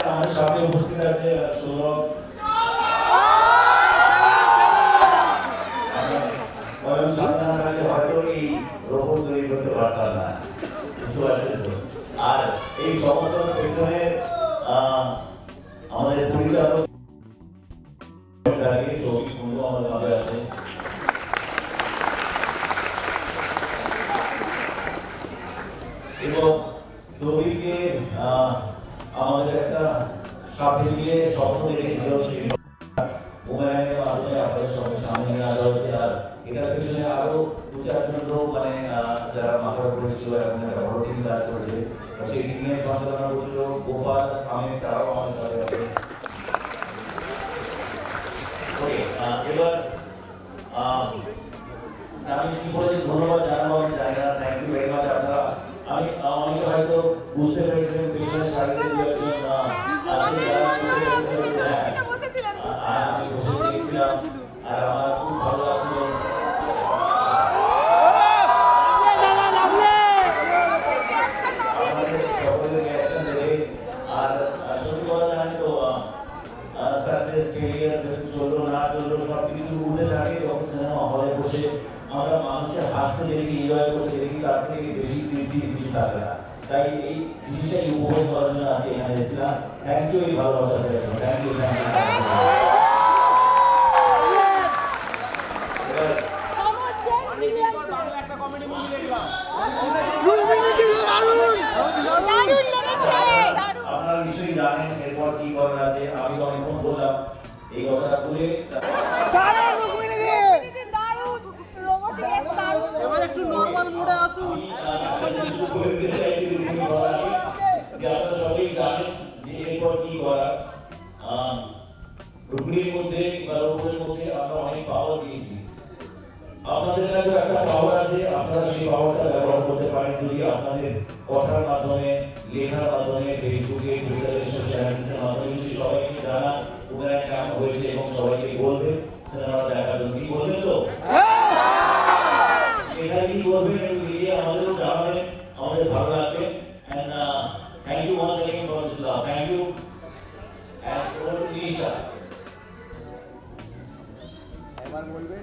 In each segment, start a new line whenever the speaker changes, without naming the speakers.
আমাদের সাথে উপস্থিত আছে সৌরভ হয়তো এই রোবট তৈরি করতে পারতাম না, বুঝতে পারছেন তো। আর এই সমস্ত পেছনে আমাদের পরিচালক আমাদের মাঝে আছে। এবং ছবিকে আমাদের একটা সাথে নিয়ে স্বপ্ন দেখেছিল, সেই উন্নয়নের মাধ্যমে আপনাদের সামনে নিয়ে আসা হচ্ছে। আর এটার পিছনে আরো দু চারজন লোক মানে যারা মাথার উপরে ছিল এবং একটা বড় টিম কাজ করেছে, সেই টিমের সঞ্চালনা করছিল গোপাল, আমি, তারাও আমাদের সাথে আছে। এবার আমি কি বলেছি ধন্যবাদ জানাবো আমি জানি না, থ্যাংক ইউ ভেরি মাচ। আপনারা আমি অনেকে হয়তো বুঝতে পেরেছিলেন পেছনের সারিতে দু একজন আমি বসে গিয়েছিলাম আর আমার খুব ভালো লাগছিল। আপনাদের সকলের রিঅ্যাকশন দেখে। আর সত্যি কথা জানি তো সাকসেস ফেলিয়ার চললো না চললো সবকিছু উঠে থাকে, এবং সিনেমা হলে বসে আমরা মানুষকে হাসতে দেখি, এনজয় করতে দেখি, তার থেকে বেশি তৃপ্তি কিছু থাকে না। তাই এই জিনিসটাই উপভোগ করার জন্য আজকে এখানে এসেছিলাম। থ্যাংক ইউ এই ভালোবাসা দেওয়ার জন্য, থ্যাংক ইউ। আপনারা নিশ্চয়ই জানেন এরপর কি করার আছে। আমি তো অনেকক্ষণ বললাম এই কথাটা বলে
একটু নরমাল মোডে আসুন।
আপনারা সবাই জানেন যে এরপর কি করার। রুকমির মধ্যে বা রুকমির মধ্যে আমরা অনেক পাওয়ার দিয়েছি। আপনাদের কাছে একটা পাওয়ার আছে, আপনারা সেই পাওয়ারটা ব্যবহার করতে পারেন যদি আপনাদের কথার মাধ্যমে, লেখার মাধ্যমে, ফেসবুকে, টুইটারে, সোশ্যাল মিডিয়ার মাধ্যমে যদি সবাইকে জানান ওখানে কেমন হয়েছে এবং সবাইকে বলবেন সিনেমাটা দেখার জন্য। কি বলবেন তো? এখানে কি করবেন একটু দিয়ে আমাদেরও জানাবেন, আমাদের ভালো লাগবে। And thank you once again for this love. Thank you. And over to Nisha.
এবার বলবে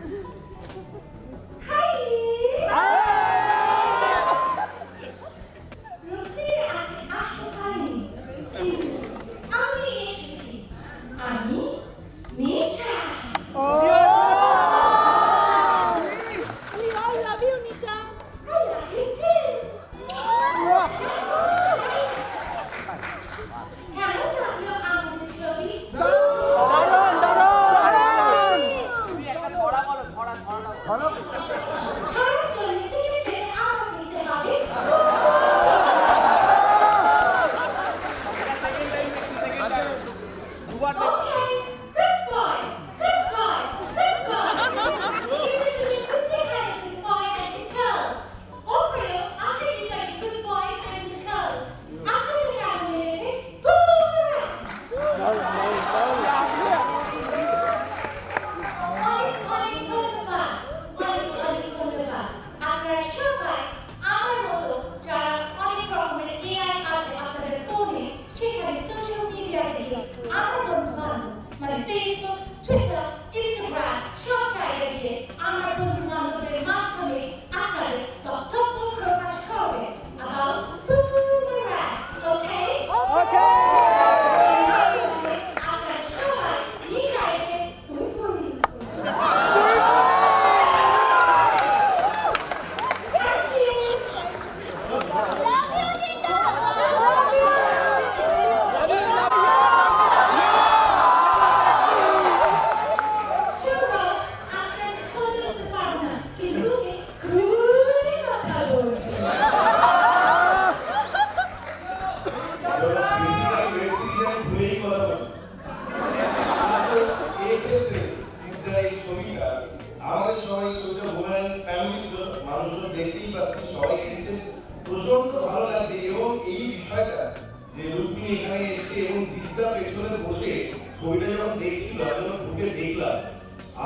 দেখছিল, আমি যখন ঢুকে দেখলাম,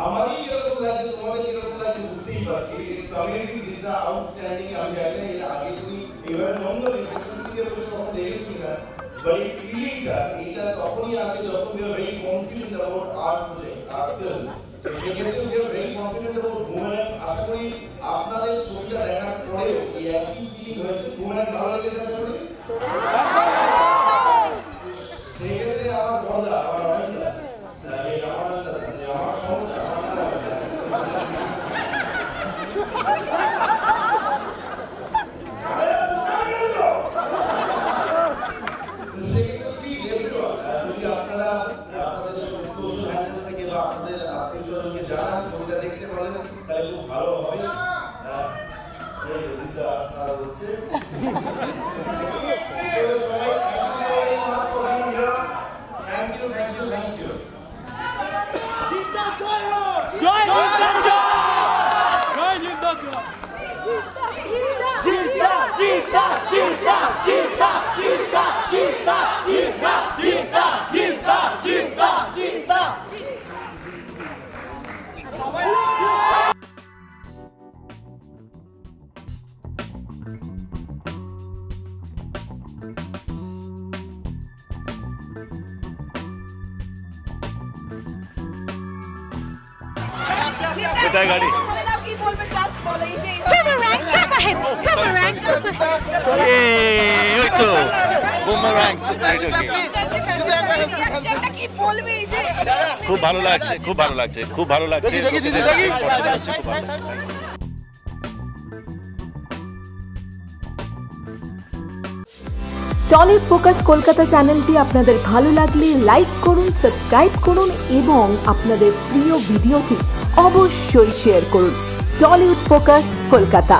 আমারই কিরকম লাগছে, তোমাদের কিরকম লাগছে বুঝতেই পারছি। It's amazing, this outstanding. আমি জানি না এর আগে তুমি এভাবে নন্দনে কখনো দেখেছি না, বাট এই ফিলিংটা এইটা তখনই আসে যখন you are very confident about art project, art film. সেক্ষেত্রে you are very confident about boomerang. আশা করি আপনাদের ছবিটা দেখার পরেও এই একই ফিলিং হয়েছে। বুমেরাং ভালো লেগেছে আশা করি। সেক্ষেত্রে আমার মজা, আমার আনন্দ, আমার সমস্যা, দেখতে পারেন তাহলে খুব ভালো হবে।
কোথায় গাড়ি? ওই তো বুমেরাং সুপার হিট। খুব ভালো লাগছে, খুব ভালো লাগছে, খুব ভালো লাগছে।
টলিউড ফোকাস কলকাতা চ্যানেলটি আপনাদের ভালো লাগলে লাইক করুন, সাবস্ক্রাইব করুন এবং আপনাদের প্রিয় ভিডিওটি অবশ্যই শেয়ার করুন। Tollywood focus Kolkata.